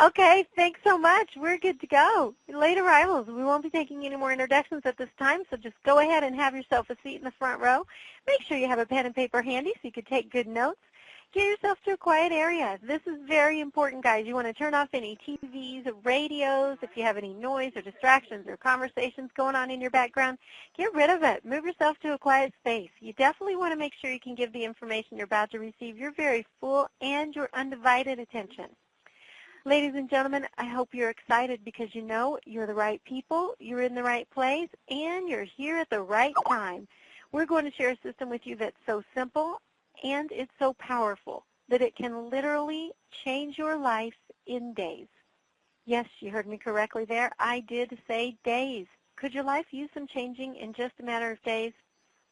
Okay, thanks so much. We're good to go. Late arrivals. We won't be taking any more introductions at this time, so just go ahead and have yourself a seat in the front row. Make sure you have a pen and paper handy so you can take good notes. Get yourself to a quiet area. This is very important, guys. You want to turn off any TVs, radios, if you have any noise or distractions or conversations going on in your background. Get rid of it. Move yourself to a quiet space. You definitely want to make sure you can give the information you're about to receive your very full and your undivided attention. Ladies and gentlemen, I hope you're excited because you know you're the right people, you're in the right place, and you're here at the right time. We're going to share a system with you that's so simple and it's so powerful that it can literally change your life in days. Yes, you heard me correctly there. I did say days. Could your life use some changing in just a matter of days?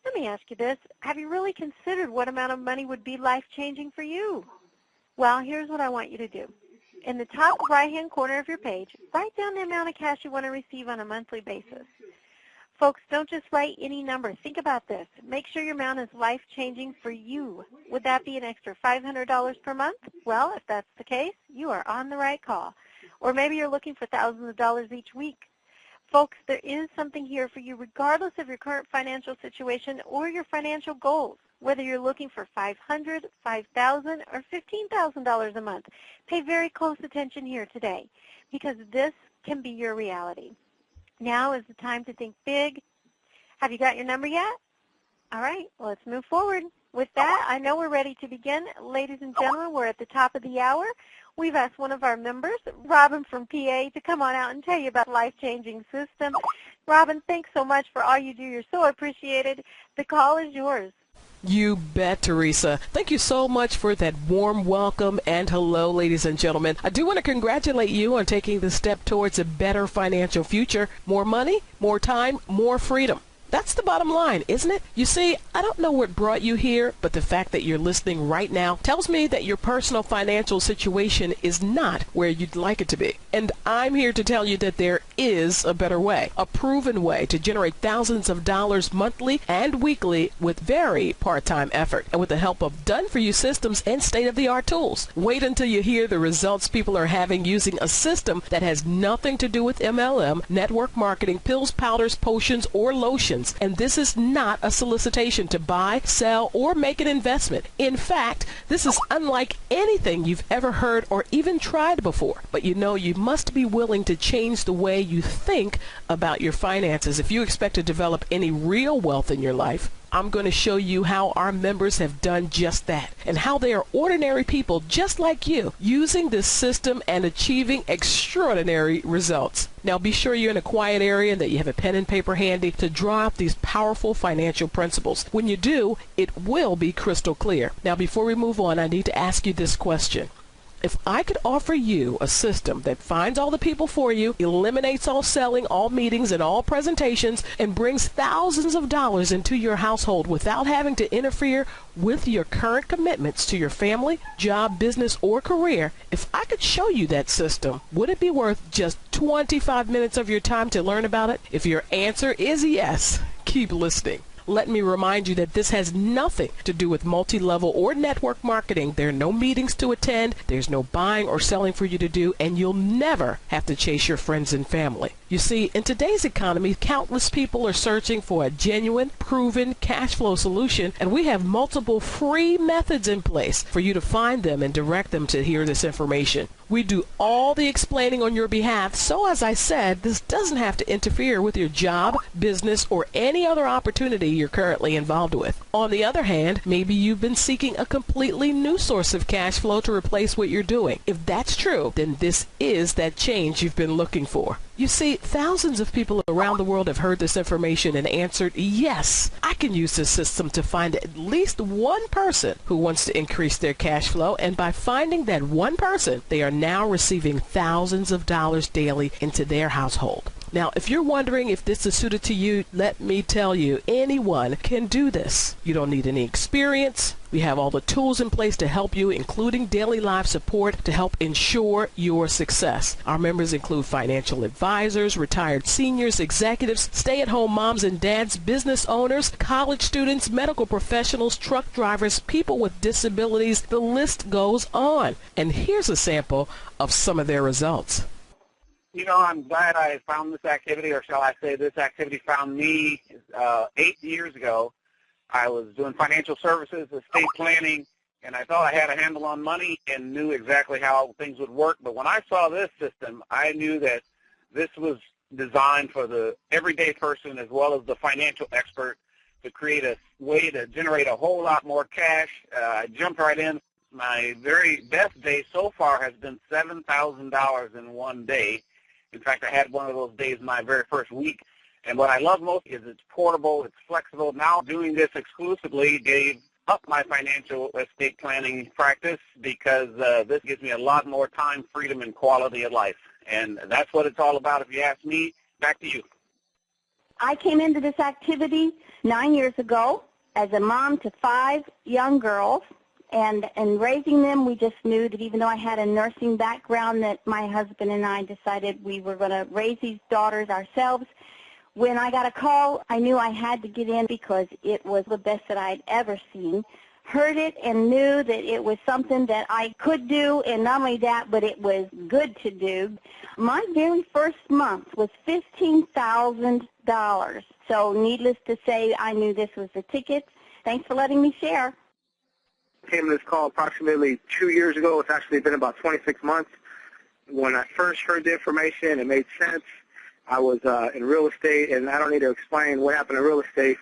Let me ask you this. Have you really considered what amount of money would be life-changing for you? Well, here's what I want you to do. In the top right-hand corner of your page, write down the amount of cash you want to receive on a monthly basis. Folks, don't just write any number. Think about this. Make sure your amount is life-changing for you. Would that be an extra $500 per month? Well, if that's the case, you are on the right call. Or maybe you're looking for thousands of dollars each week. Folks, there is something here for you regardless of your current financial situation or your financial goals. Whether you're looking for $500, $5,000, or $15,000 a month, pay very close attention here today because this can be your reality. Now is the time to think big. Have you got your number yet? All right, well, let's move forward. With that, I know we're ready to begin. Ladies and gentlemen, we're at the top of the hour. We've asked one of our members, Robin from PA, to come on out and tell you about the life-changing system. Robin, thanks so much for all you do. You're so appreciated. The call is yours. You bet, Teresa. Thank you so much for that warm welcome and hello, ladies and gentlemen. I do want to congratulate you on taking the step towards a better financial future. More money, more time, more freedom. That's the bottom line, isn't it? You see, I don't know what brought you here, but the fact that you're listening right now tells me that your personal financial situation is not where you'd like it to be. And I'm here to tell you that there is a better way, a proven way to generate thousands of dollars monthly and weekly with very part-time effort and with the help of done-for-you systems and state-of-the-art tools. Wait until you hear the results people are having using a system that has nothing to do with MLM, network marketing, pills, powders, potions, or lotions. And this is not a solicitation to buy, sell, or make an investment. In fact, this is unlike anything you've ever heard or even tried before. But you know, you must be willing to change the way you think about your finances if you expect to develop any real wealth in your life. I'm going to show you how our members have done just that and how they are ordinary people just like you using this system and achieving extraordinary results. Now be sure you're in a quiet area and that you have a pen and paper handy to draw out these powerful financial principles. When you do, it will be crystal clear. Now before we move on, I need to ask you this question. If I could offer you a system that finds all the people for you, eliminates all selling, all meetings, and all presentations, and brings thousands of dollars into your household without having to interfere with your current commitments to your family, job, business, or career, if I could show you that system, would it be worth just 25 minutes of your time to learn about it? If your answer is yes, keep listening. Let me remind you that this has nothing to do with multi-level or network marketing. There are no meetings to attend, there's no buying or selling for you to do, and you'll never have to chase your friends and family. You see, in today's economy, countless people are searching for a genuine, proven cash flow solution, and we have multiple free methods in place for you to find them and direct them to hear this information. We do all the explaining on your behalf, so as I said, this doesn't have to interfere with your job, business, or any other opportunity you're currently involved with. On the other hand, maybe you've been seeking a completely new source of cash flow to replace what you're doing. If that's true, then this is that change you've been looking for. You see, thousands of people around the world have heard this information and answered, yes, I can use this system to find at least one person who wants to increase their cash flow, and by finding that one person, they are now receiving thousands of dollars daily into their household. Now, if you're wondering if this is suited to you, let me tell you, anyone can do this. You don't need any experience. We have all the tools in place to help you, including daily live support to help ensure your success. Our members include financial advisors, retired seniors, executives, stay-at-home moms and dads, business owners, college students, medical professionals, truck drivers, people with disabilities. The list goes on. And here's a sample of some of their results. You know, I'm glad I found this activity, or shall I say this activity found me 8 years ago. I was doing financial services, estate planning, and I thought I had a handle on money and knew exactly how things would work. But when I saw this system, I knew that this was designed for the everyday person as well as the financial expert to create a way to generate a whole lot more cash. I jumped right in. My very best day so far has been $7,000 in one day. In fact, I had one of those days my very first week. And what I love most is it's portable, it's flexible. Now doing this exclusively gave up my financial estate planning practice because this gives me a lot more time, freedom, and quality of life. And that's what it's all about if you ask me. Back to you. I came into this activity 9 years ago as a mom to 5 young girls. And in raising them, we just knew that even though I had a nursing background, that my husband and I decided we were going to raise these daughters ourselves. When I got a call, I knew I had to get in because it was the best that I'd ever seen. Heard it and knew that it was something that I could do, and not only that, but it was good to do. My very first month was $15,000. So needless to say, I knew this was the ticket. Thanks for letting me share. Came to this call approximately 2 years ago. It's actually been about 26 months. When I first heard the information, it made sense. I was in real estate, and I don't need to explain what happened in real estate.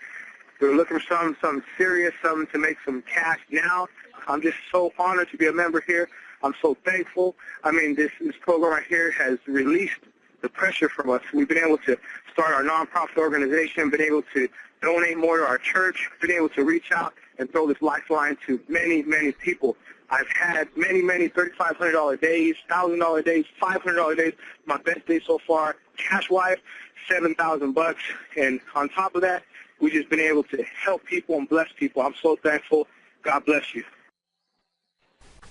We were looking for something serious, something to make some cash now. I'm just so honored to be a member here. I'm so thankful. I mean, this program right here has released the pressure from us. We've been able to start our nonprofit organization, been able to donate more to our church, been able to reach out and throw this lifeline to many, many people. I've had many, many $3,500 days, $1,000 days, $500 days. My best day so far, cash-wise, $7,000. And on top of that, we've just been able to help people and bless people. I'm so thankful. God bless you.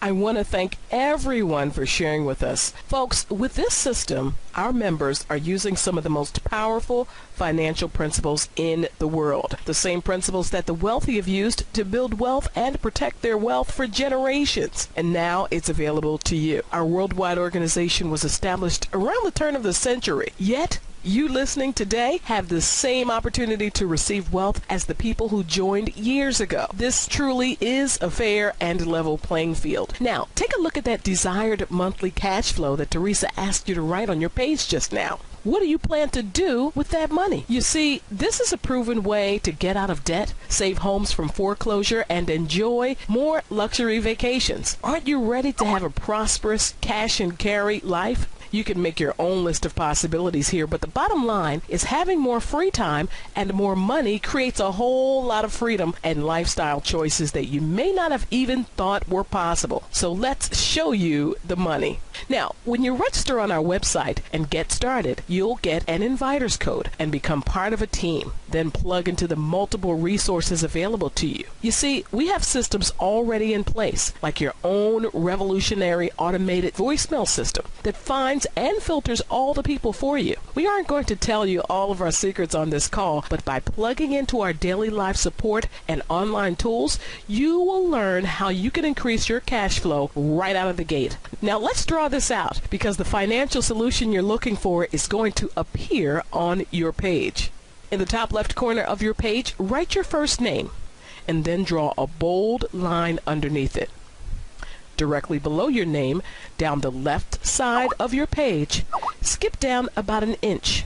I want to thank everyone for sharing with us. Folks, with this system, our members are using some of the most powerful financial principles in the world. The same principles that the wealthy have used to build wealth and protect their wealth for generations. And now it's available to you. Our worldwide organization was established around the turn of the century. Yet, you listening today have the same opportunity to receive wealth as the people who joined years ago. This truly is a fair and level playing field. Now, take a look at that desired monthly cash flow that Teresa asked you to write on your page just now. What do you plan to do with that money? You see, this is a proven way to get out of debt, save homes from foreclosure, and enjoy more luxury vacations. Aren't you ready to have a prosperous cash and carry life? You can make your own list of possibilities here, but the bottom line is having more free time and more money creates a whole lot of freedom and lifestyle choices that you may not have even thought were possible. So let's show you the money. Now, when you register on our website and get started, you'll get an inviter's code and become part of a team. Then plug into the multiple resources available to you. You see, we have systems already in place, like your own revolutionary automated voicemail system that finds and filters all the people for you. We aren't going to tell you all of our secrets on this call, but by plugging into our daily life support and online tools, you will learn how you can increase your cash flow right out of the gate. Now let's draw this out, because the financial solution you're looking for is going to appear on your page. In the top left corner of your page, write your first name and then draw a bold line underneath it. Directly below your name, down the left side of your page, skip down about an inch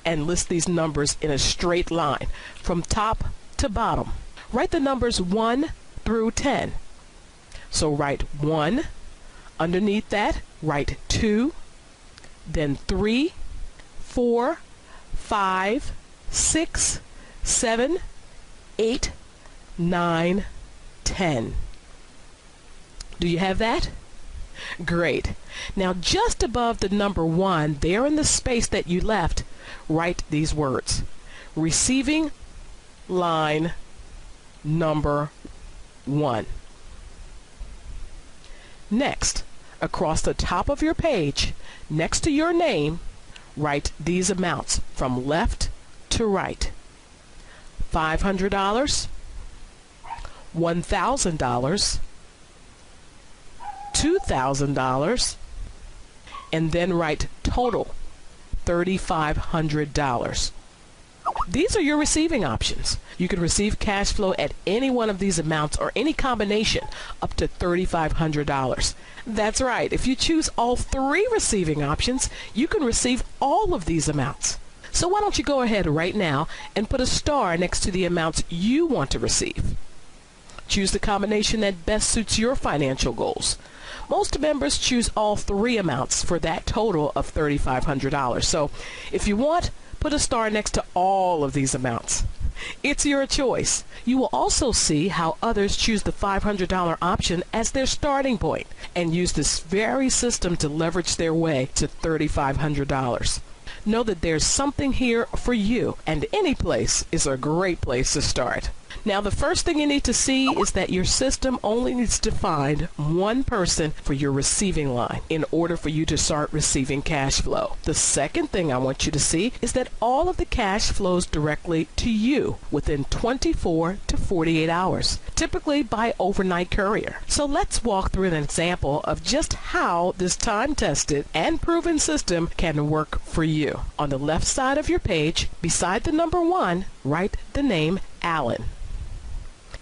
and list these numbers in a straight line from top to bottom. Write the numbers 1 through 10. So write 1, underneath that write 2, then 3, 4, 5, 6, 7, 8, 9, 10. Do you have that? Great. Now just above the number 1, there in the space that you left, write these words. Receiving line number 1. Next, across the top of your page, next to your name, write these amounts from left to right. $500, $1,000, $2,000, and then write total, $3,500. These are your receiving options. You can receive cash flow at any one of these amounts or any combination up to $3,500. That's right. If you choose all 3 receiving options, you can receive all of these amounts. So why don't you go ahead right now and put a star next to the amounts you want to receive. Choose the combination that best suits your financial goals. Most members choose all 3 amounts for that total of $3,500. So if you want, put a star next to all of these amounts. It's your choice. You will also see how others choose the $500 option as their starting point and use this very system to leverage their way to $3,500. Know that there's something here for you, and any place is a great place to start. Now, the first thing you need to see is that your system only needs to find 1 person for your receiving line in order for you to start receiving cash flow. The second thing I want you to see is that all of the cash flows directly to you within 24 to 48 hours, typically by overnight courier. So let's walk through an example of just how this time-tested and proven system can work for you. On the left side of your page, beside the number 1, write the name Alan.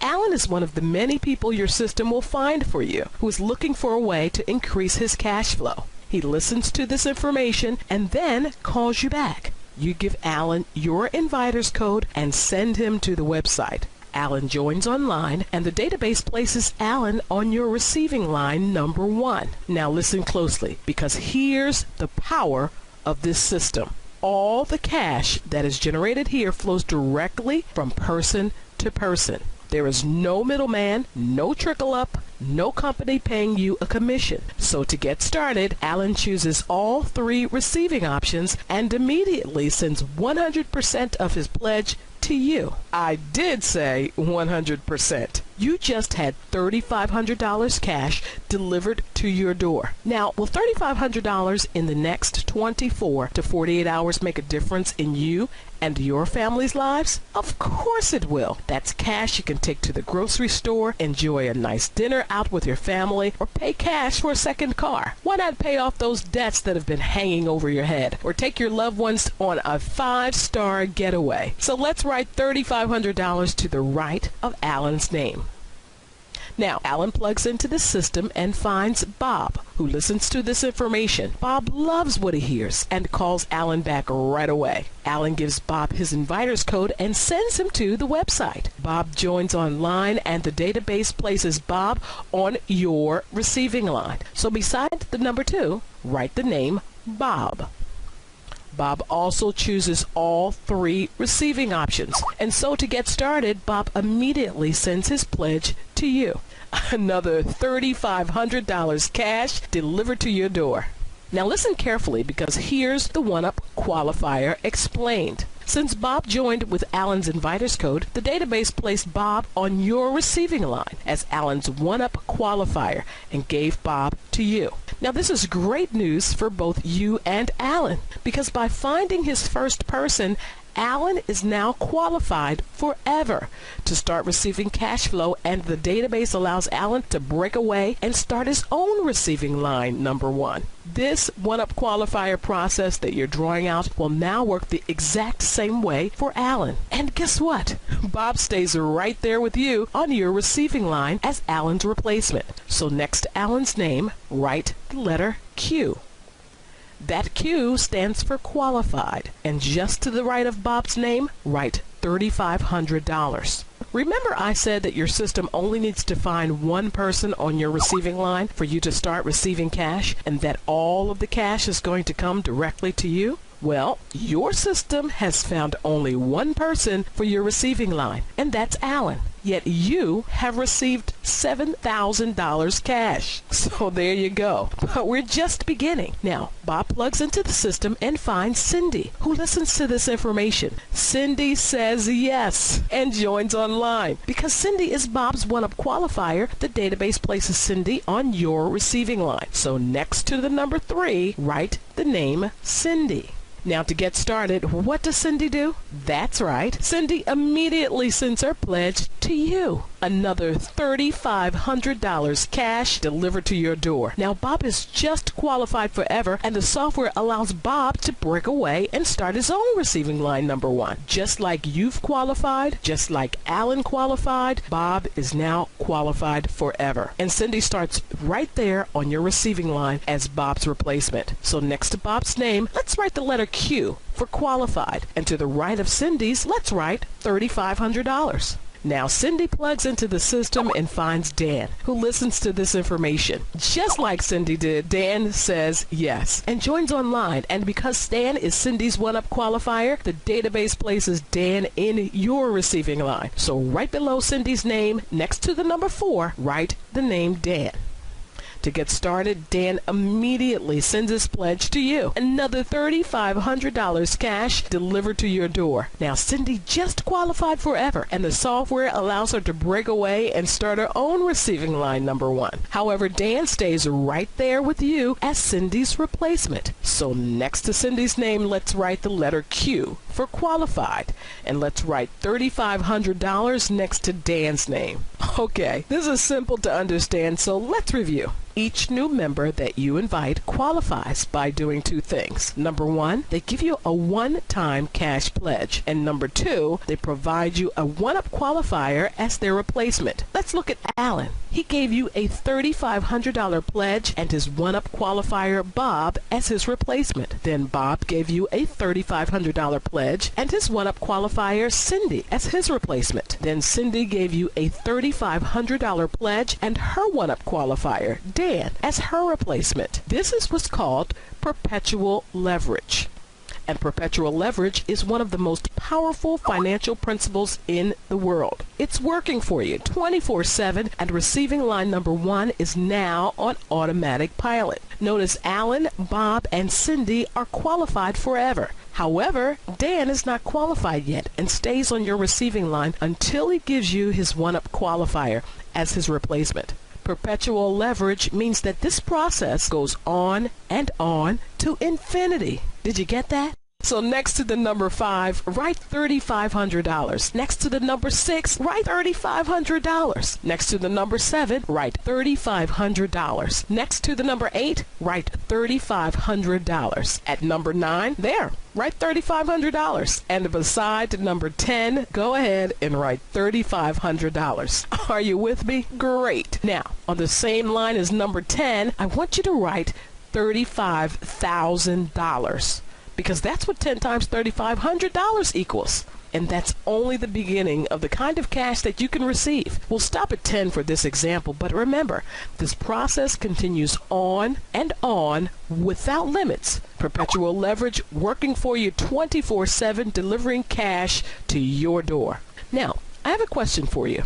Alan is one of the many people your system will find for you who is looking for a way to increase his cash flow. He listens to this information and then calls you back. You give Alan your inviter's code and send him to the website. Alan joins online and the database places Alan on your receiving line number 1. Now listen closely, because here's the power of this system. All the cash that is generated here flows directly from person to person. There is no middleman, no trickle up, no company paying you a commission. So to get started, Alan chooses all 3 receiving options and immediately sends 100% of his pledge to you. I did say 100%. You just had $3,500 cash delivered to your door. Now, will $3,500 in the next 24 to 48 hours make a difference in you and your family's lives? Of course it will. That's cash you can take to the grocery store, enjoy a nice dinner out with your family, or pay cash for a second car. Why not pay off those debts that have been hanging over your head, or take your loved ones on a 5-star getaway? So let's write $3,500 to the right of Alan's name. Now, Alan plugs into the system and finds Bob, who listens to this information. Bob loves what he hears and calls Alan back right away. Alan gives Bob his inviter's code and sends him to the website. Bob joins online and the database places Bob on your receiving line. So beside the number 2, write the name Bob. Bob also chooses all 3 receiving options. And so to get started, Bob immediately sends his pledge to you. Another $3,500 cash delivered to your door. Now listen carefully, because here's the one-up qualifier explained. Since Bob joined with Alan's inviter's code, the database placed Bob on your receiving line as Alan's one-up qualifier and gave Bob to you. Now this is great news for both you and Alan, because by finding his first person, Alan is now qualified forever to start receiving cash flow, and the database allows Alan to break away and start his own receiving line number 1. This one-up qualifier process that you're drawing out will now work the exact same way for Alan. And guess what? Bob stays right there with you on your receiving line as Alan's replacement. So next to Alan's name, write the letter Q. That Q stands for qualified, and just to the right of Bob's name, write $3,500. Remember I said that your system only needs to find 1 person on your receiving line for you to start receiving cash, and that all of the cash is going to come directly to you? Well, your system has found only 1 person for your receiving line, and that's Alan. yet you have received $7,000 cash. So there you go. But we're just beginning. Now, Bob plugs into the system and finds Cindy, who listens to this information. Cindy says yes and joins online. Because Cindy is Bob's one-up qualifier, the database places Cindy on your receiving line. So next to the number 3, write the name Cindy. Now to get started, what does Cindy do? That's right. Cindy immediately sends her pledge to you. Another $3,500 cash delivered to your door. Now Bob is just qualified forever, and the software allows Bob to break away and start his own receiving line number 1. Just like you've qualified, just like Alan qualified, Bob is now qualified forever. And Cindy starts right there on your receiving line as Bob's replacement. So next to Bob's name, let's write the letter Q for qualified. And to the right of Cindy's, let's write $3,500. Now Cindy plugs into the system and finds Dan, who listens to this information. Just like Cindy did, Dan says yes and joins online. And because Dan is Cindy's one-up qualifier, the database places Dan in your receiving line. So right below Cindy's name, next to the number 4, write the name Dan. To get started, Dan immediately sends his pledge to you. Another $3,500 cash delivered to your door. Now, Cindy just qualified forever, and the software allows her to break away and start her own receiving line number 1. However, Dan stays right there with you as Cindy's replacement. So next to Cindy's name, let's write the letter Q for qualified. And let's write $3,500 next to Dan's name. Okay, this is simple to understand, so let's review. Each new member that you invite qualifies by doing 2 things. Number 1, they give you a one-time cash pledge. And number 2, they provide you a one-up qualifier as their replacement. Let's look at Alan. He gave you a $3,500 pledge and his one-up qualifier, Bob, as his replacement. Then Bob gave you a $3,500 pledge and his one-up qualifier, Cindy, as his replacement. Then Cindy gave you a $3,500 pledge and her one-up qualifier, Dan, as her replacement. This is what's called perpetual leverage. And perpetual leverage is one of the most powerful financial principles in the world. It's working for you 24/7, and receiving line number 1 is now on automatic pilot. Notice Alan, Bob, and Cindy are qualified forever. However, Dan is not qualified yet and stays on your receiving line until he gives you his one-up qualifier as his replacement. Perpetual leverage means that this process goes on and on to infinity. Did you get that? So next to the number 5, write $3,500. Next to the number 6, write $3,500. Next to the number 7, write $3,500. Next to the number 8, write $3,500. At number 9, there, write $3,500. And beside number 10, go ahead and write $3,500. Are you with me? Great. Now, on the same line as number 10, I want you to write $35,000. Because that's what 10 times $3,500 equals. And that's only the beginning of the kind of cash that you can receive. We'll stop at 10 for this example, but remember, this process continues on and on without limits. Perpetual leverage working for you 24/7, delivering cash to your door. Now, I have a question for you.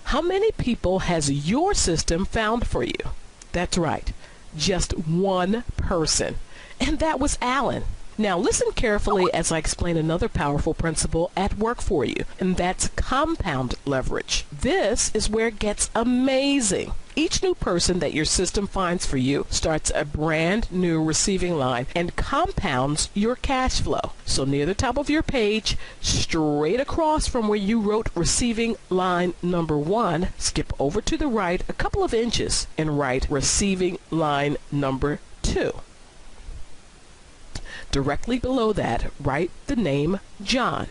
How many people has your system found for you? That's right, just one person. And that was Alan. Now listen carefully as I explain another powerful principle at work for you, and that's compound leverage. This is where it gets amazing. Each new person that your system finds for you starts a brand new receiving line and compounds your cash flow. So near the top of your page, straight across from where you wrote receiving line number 1, skip over to the right a couple of inches and write receiving line number 2. Directly below that, write the name John.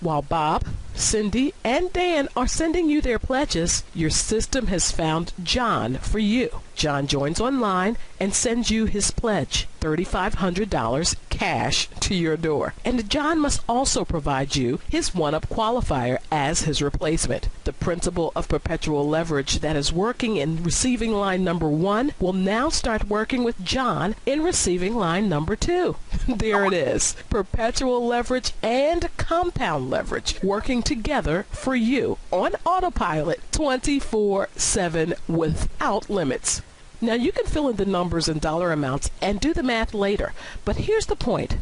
While Bob, Cindy, and Dan are sending you their pledges, your system has found John for you. John joins online and sends you his pledge, $3,500 cash to your door. And John must also provide you his one-up qualifier as his replacement. The principle of perpetual leverage that is working in receiving line number 1 will now start working with John in receiving line number 2. There it is. Perpetual leverage and compound leverage working together for you on autopilot 24/7 without limits. Now you can fill in the numbers and dollar amounts and do the math later, but here's the point.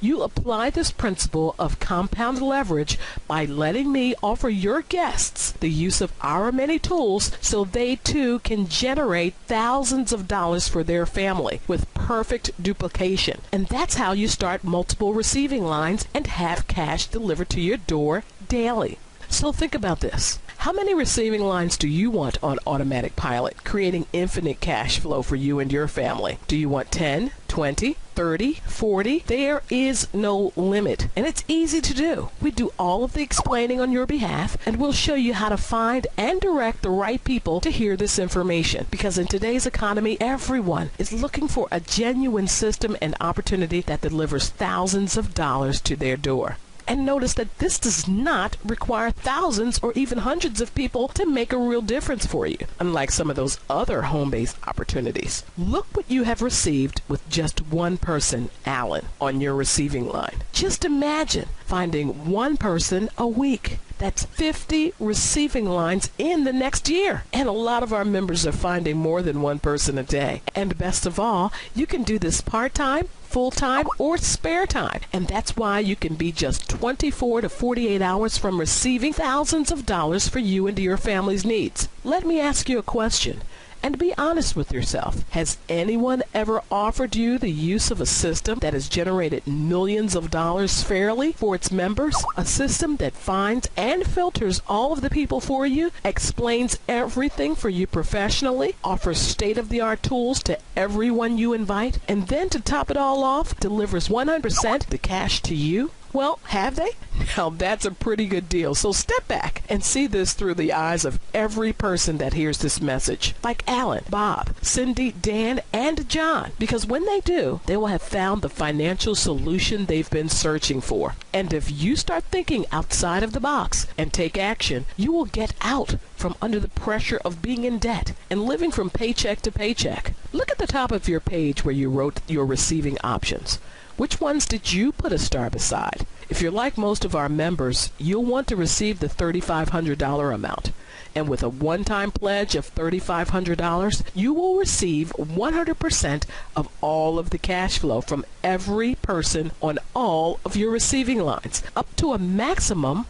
You apply this principle of compound leverage by letting me offer your guests the use of our many tools so they too can generate thousands of dollars for their family with perfect duplication. And that's how you start multiple receiving lines and have cash delivered to your door daily. So think about this. How many receiving lines do you want on automatic pilot, creating infinite cash flow for you and your family? Do you want 10, 20, 30, 40? There is no limit, and it's easy to do. We do all of the explaining on your behalf, and we'll show you how to find and direct the right people to hear this information. Because in today's economy, everyone is looking for a genuine system and opportunity that delivers thousands of dollars to their door. And notice that this does not require thousands or even hundreds of people to make a real difference for you, unlike some of those other home-based opportunities. Look what you have received with just one person, Alan, on your receiving line. Just imagine finding one person a week. That's 50 receiving lines in the next year. And a lot of our members are finding more than one person a day. And best of all, you can do this part-time, full-time, or spare time. And that's why you can be just 24 to 48 hours from receiving thousands of dollars for you and your family's needs. Let me ask you a question. And be honest with yourself. Has anyone ever offered you the use of a system that has generated millions of dollars fairly for its members? A system that finds and filters all of the people for you, explains everything for you professionally, offers state-of-the-art tools to everyone you invite, and then to top it all off, delivers 100% the cash to you? Well, have they? Now that's a pretty good deal. So step back and see this through the eyes of every person that hears this message. Like Alan, Bob, Cindy, Dan, and John. Because when they do, they will have found the financial solution they've been searching for. And if you start thinking outside of the box and take action, you will get out from under the pressure of being in debt and living from paycheck to paycheck. Look at the top of your page where you wrote your receiving options. Which ones did you put a star beside? If you're like most of our members, you'll want to receive the $3,500 amount. And with a one-time pledge of $3,500, you will receive 100% of all of the cash flow from every person on all of your receiving lines, up to a maximum.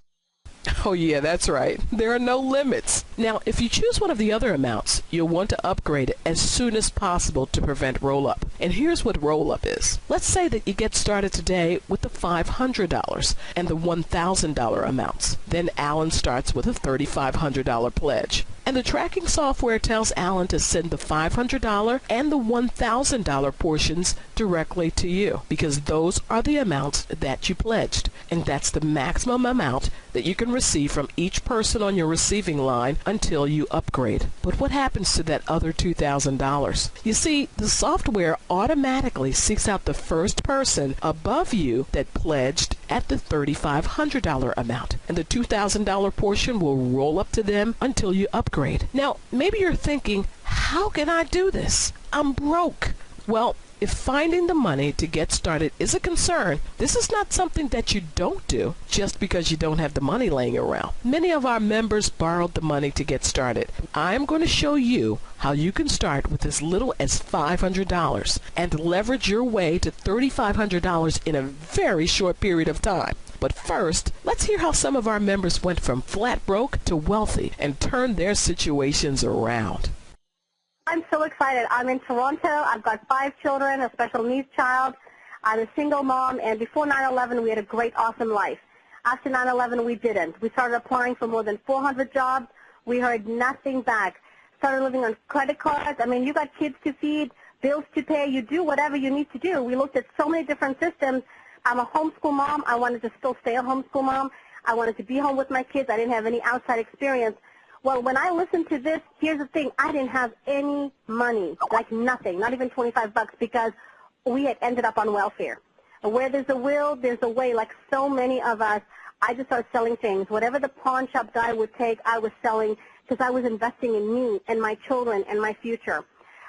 Oh yeah, that's right. There are no limits. Now, if you choose one of the other amounts, you'll want to upgrade it as soon as possible to prevent roll-up. And here's what roll-up is. Let's say that you get started today with the $500 and the $1,000 amounts. Then Alan starts with a $3,500 pledge. And the tracking software tells Alan to send the $500 and the $1,000 portions directly to you, because those are the amounts that you pledged. And that's the maximum amount that you can receive from each person on your receiving line until you upgrade. But what happens to that other $2,000? You see, the software automatically seeks out the first person above you that pledged at the $3,500 amount, and the $2,000 portion will roll up to them until you upgrade. Now, maybe you're thinking, how can I do this? I'm broke. Well, if finding the money to get started is a concern, this is not something that you don't do just because you don't have the money laying around. Many of our members borrowed the money to get started. I'm going to show you how you can start with as little as $500 and leverage your way to $3,500 in a very short period of time. But first, let's hear how some of our members went from flat broke to wealthy and turned their situations around. I'm so excited. I'm in Toronto. I've got 5 children, a special needs child. I'm a single mom, and before 9/11, we had a great, awesome life. After 9/11, we didn't. We started applying for more than 400 jobs. We heard nothing back. Started living on credit cards. I mean, you got kids to feed, bills to pay. You do whatever you need to do. We looked at so many different systems. I'm a homeschool mom. I wanted to still stay a homeschool mom. I wanted to be home with my kids. I didn't have any outside experience. Well, when I listened to this, here's the thing. I didn't have any money, like nothing, not even $25, because we had ended up on welfare. Where there's a will, there's a way. Like so many of us, I just started selling things. Whatever the pawn shop guy would take, I was selling because I was investing in me and my children and my future.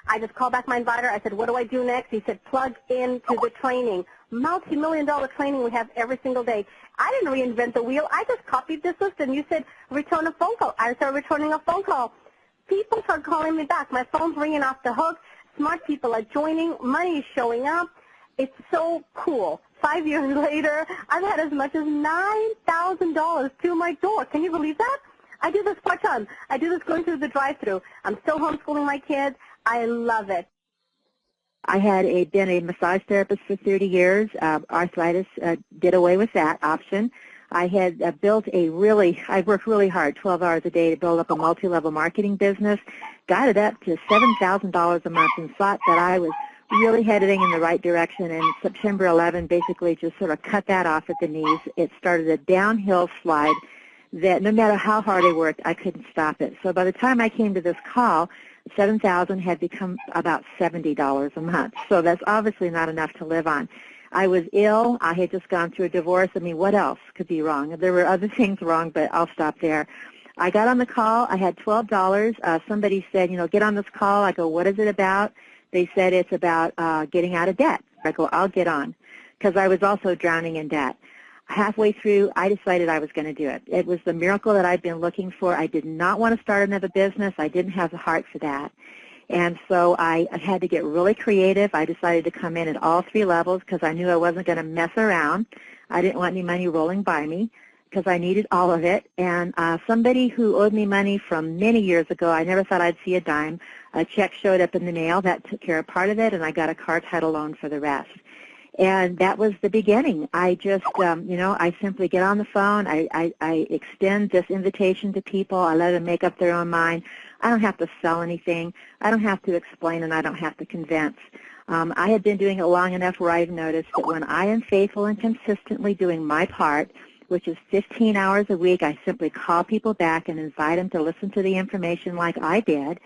I just called back my inviter. I said, what do I do next? He said, plug into the training. Multi-million-dollar training we have every single day. I didn't reinvent the wheel. I just copied the system. You said, return a phone call. I started returning a phone call. People start calling me back. My phone's ringing off the hook. Smart people are joining. Money is showing up. It's so cool. 5 years later, I've had as much as $9,000 to my door. Can you believe that? I do this part-time. I do this going through the drive-thru. I'm still homeschooling my kids. I love it. I had been a massage therapist for 30 years. Arthritis did away with that option. I had I worked really hard, 12 hours a day to build up a multi-level marketing business, got it up to $7,000 a month and thought that I was really heading in the right direction, and September 11 basically just sort of cut that off at the knees. It started a downhill slide that no matter how hard I worked, I couldn't stop it. So by the time I came to this call, $7,000 had become about $70 a month. So that's obviously not enough to live on. I was ill. I had just gone through a divorce. I mean, what else could be wrong? There were other things wrong, but I'll stop there. I got on the call. I had $12. Somebody said, get on this call. I go, what is it about? They said it's about getting out of debt. I go, I'll get on, because I was also drowning in debt. Halfway through, I decided I was going to do it. It was the miracle that I'd been looking for. I did not want to start another business. I didn't have the heart for that. And so I had to get really creative. I decided to come in at all 3 levels because I knew I wasn't going to mess around. I didn't want any money rolling by me because I needed all of it. And somebody who owed me money from many years ago, I never thought I'd see a dime. A check showed up in the mail. That took care of part of it, and I got a car title loan for the rest. And that was the beginning. I just, I simply get on the phone. I extend this invitation to people. I let them make up their own mind. I don't have to sell anything. I don't have to explain, and I don't have to convince. I had been doing it long enough where I've noticed that when I am faithful and consistently doing my part, which is 15 hours a week, I simply call people back and invite them to listen to the information like I did.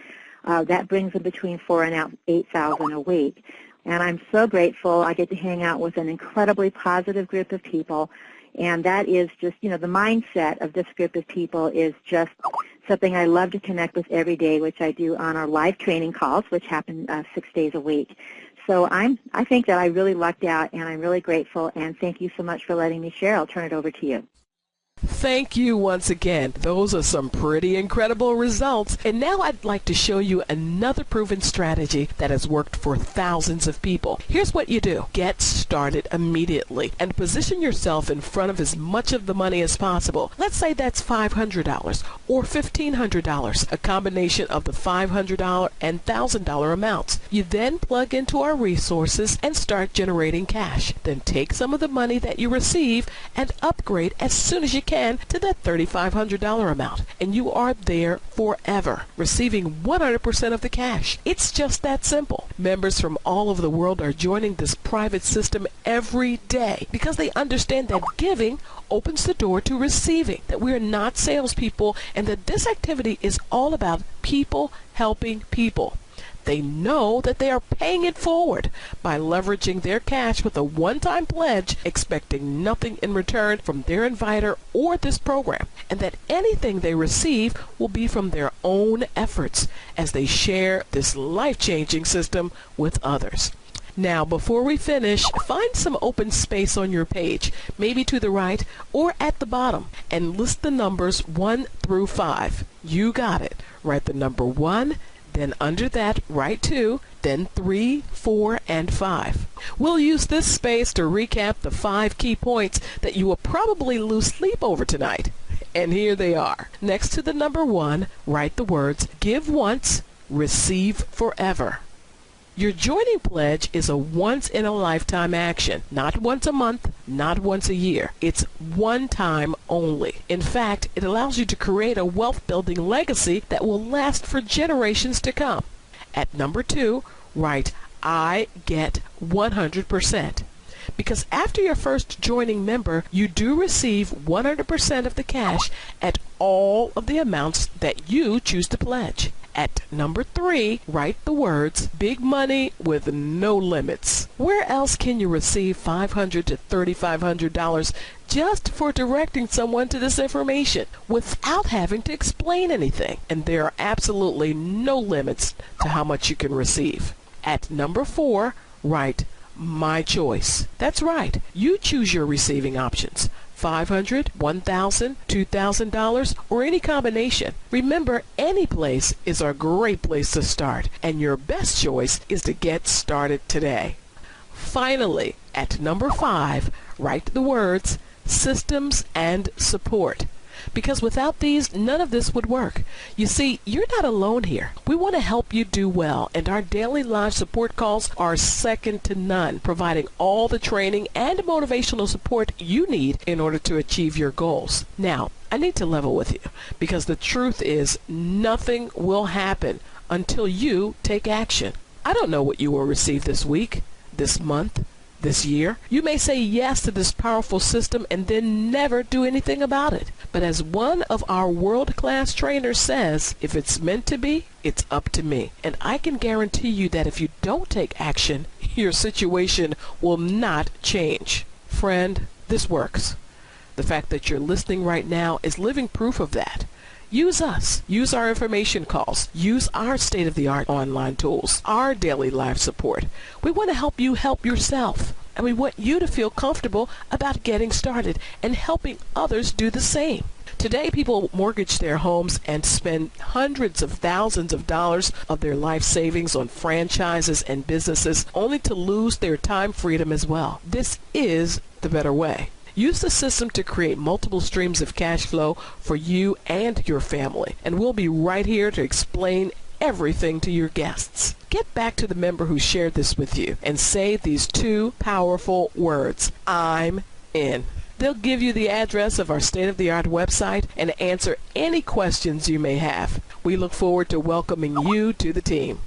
That brings them between $4,000 and $8,000 a week. And I'm so grateful. I get to hang out with an incredibly positive group of people. And that is just, the mindset of this group of people is just something I love to connect with every day, which I do on our live training calls, which happen 6 days a week. So I think that I really lucked out, and I'm really grateful. And thank you so much for letting me share. I'll turn it over to you. Thank you once again. Those are some pretty incredible results. And now I'd like to show you another proven strategy that has worked for thousands of people. Here's what you do. Get started immediately and position yourself in front of as much of the money as possible. Let's say that's $500 or $1,500, a combination of the $500 and $1,000 amounts. You then plug into our resources and start generating cash. Then take some of the money that you receive and upgrade as soon as you can to that $3,500 amount, and you are there forever, receiving 100% of the cash. It's just that simple. Members from all over the world are joining this private system every day because they understand that giving opens the door to receiving, that we are not salespeople, and that this activity is all about people helping people. They know that they are paying it forward by leveraging their cash with a one-time pledge, expecting nothing in return from their inviter or this program, and that anything they receive will be from their own efforts as they share this life-changing system with others. Now, before we finish, find some open space on your page, maybe to the right or at the bottom, and list the numbers 1 through 5. You got it. Write the number 1, then under that, write 2, then 3, 4, and 5. We'll use this space to recap the 5 key points that you will probably lose sleep over tonight. And here they are. Next to the number 1, write the words, give once, receive forever. Your joining pledge is a once-in-a-lifetime action, not once a month, not once a year. It's one time only. In fact, it allows you to create a wealth-building legacy that will last for generations to come. At number 2, write, I get 100%. Because after your first joining member, you do receive 100% of the cash at all of the amounts that you choose to pledge. At number 3, write the words big money with no limits. Where else can you receive $500 to $3,500 just for directing someone to this information without having to explain anything? And there are absolutely no limits to how much you can receive. At number 4, write my choice. That's right. You choose your receiving options. $500, $1,000, $2,000, or any combination. Remember, any place is a great place to start, and your best choice is to get started today. Finally, at number 5, write the words systems and support. Because without these, none of this would work. You see, you're not alone here. We want to help you do well, and our daily live support calls are second to none, providing all the training and motivational support you need in order to achieve your goals. Now, I need to level with you, because the truth is nothing will happen until you take action. I don't know what you will receive this week, this month, this year. You may say yes to this powerful system and then never do anything about it. But as one of our world-class trainers says, if it's meant to be, it's up to me. And I can guarantee you that if you don't take action, your situation will not change. Friend, this works. The fact that you're listening right now is living proof of that. Use us. Use our information calls. Use our state-of-the-art online tools, our daily live support. We want to help you help yourself, and we want you to feel comfortable about getting started and helping others do the same. Today, people mortgage their homes and spend hundreds of thousands of dollars of their life savings on franchises and businesses, only to lose their time freedom as well. This is the better way. Use the system to create multiple streams of cash flow for you and your family, and we'll be right here to explain everything to your guests. Get back to the member who shared this with you and say these 2 powerful words: I'm in. They'll give you the address of our state-of-the-art website and answer any questions you may have. We look forward to welcoming you to the team.